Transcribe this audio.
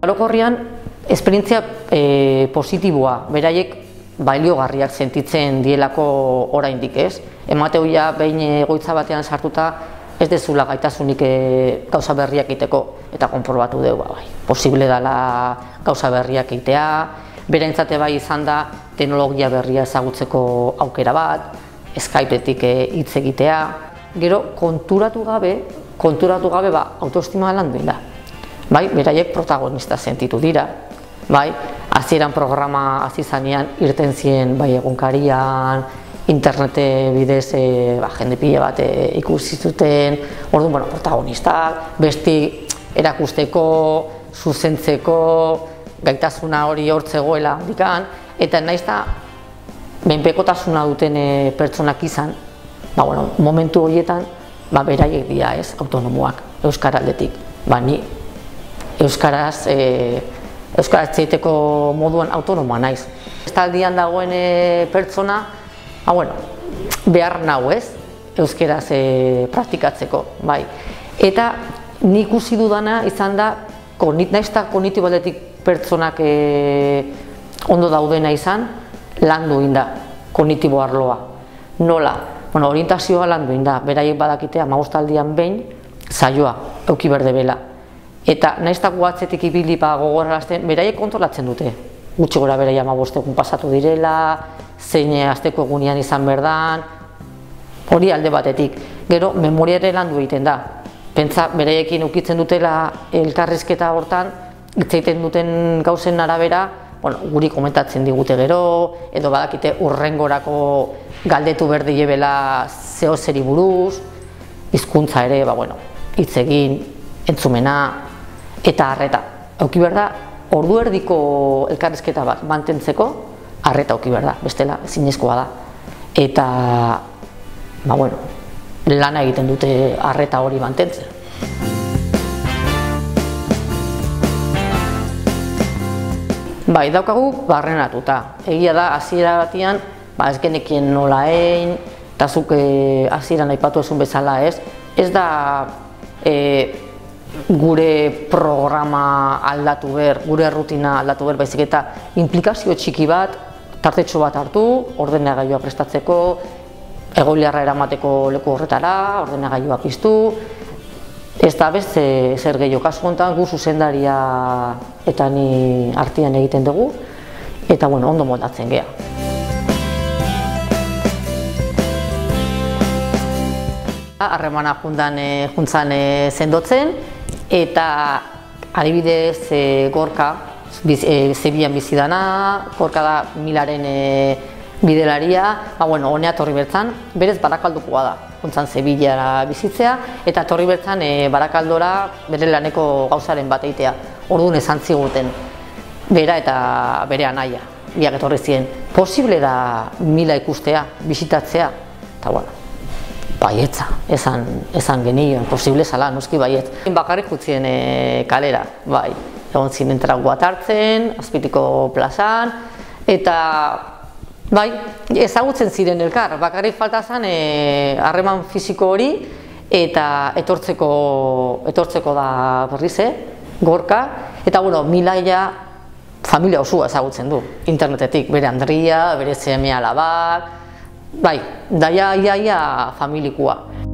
Orokorrean, esperientzia positiboa, beraiek baliogarriak sentitzen dielako oraindik, ez? Emateu ja behin egoitza batean sartuta ez dezula gaitasunik gauza berriak egiteko eta konprobatu dugu, bai. Posible dela gauza berriak egitea, beraintzate bai izan da teknologia berria ezagutzeko aukera bat, Skypeetik hitz egitea, gero konturatu gabe autoestima landu da. Bai, beraiek protagonista sentitu dira, bai, hasieran programa hasi zanean irten zien bai egunkarian, internete bidez jende pila bat ikusi zuten, orduan protagonistak, besti erakusteko, zuzentzeko, gaitasuna hori hortzegoela handikan, eta naiz eta menpekotasuna duten pertsonak izan, momentu horietan beraiek dira autonomoak, euskara aldetik. Ni euskaraz egiteko moduan autonomoa naiz. Estaldian dagoen pertsona, behar nau euskaraz praktikatzeko. Eta nik ikusi dudana izan da, naiz eta kognitibo aldetik pertsonak ondo daudena izan, landu egin da kognitibo arloa. Nola? Orientazioa landu egin da, beraiek badakitea 15 aldian behin saioa eduki behar debela. Eta nahiz eta atzetik ibili gogorarazten, beraiek kontrolatzen dute. Gutxi gora beraia 15 egun pasatu direla, zein asteko egunean izan berdan, hori alde batetik. Gero, memoria ere landu egiten da. Pentsa, beraiekin ukitzen dutela elkarrizketa hortan, hitz egiten duten gauzen arabera, guri komentatzen digute gero, edo badakite urrengorako galdetu behar diebela zeo zeri buruz, hizkuntza ere, hitz egin, entzumena, eta arreta. Auki behar da, ordu erdiko elkarrizketa bat mantentzeko, arreta auki behar da, bestela ezinezkoa da. Eta, lana egiten dute arreta hori mantentzen. Daukagu barrenatuta. Egia da, hasiera batian, ez genekien nola egin, eta zuk hasieran aipatu ezun bezala ez da gure programa aldatu behar, gure rutina aldatu behar, baizik eta implikazio txiki bat, tartetxo bat hartu, ordenagailua prestatzeko, egoiliarra eramateko leku horretara, ordenagailua piztu, ez da beste zer gehiago. Kasu honetan gu zuzendaria eta ni artean egiten dugu, eta ondo moldatzen gea. Harremana juntzan sendotzen, eta adibidez Gorka, Zebian bizi dana, Gorka da Milaren bidelaria, honea torri bertzan, berez Barakaldokoa da, juntzan Zebilara bizitzea, eta torri bertzan Barakaldora bere laneko gauzaren bat egitea. Orduan esan ziguten, bera eta bere anaia, biak etorri ziren. Posible da Mila ikustea, bisitatzea, eta baietza, esan genion, posible zala, noski baiet. Bakarrik utzien kalera, egon ziren tragoat hartzen, Azpitiko plazan, eta ezagutzen ziren elkar, bakarrik falta zen harreman fisiko hori, eta etortzeko da berriz, Gorka, eta Milaia familia osua ezagutzen du, internetetik, bere Andria, bere seme alabak, daia familikoa.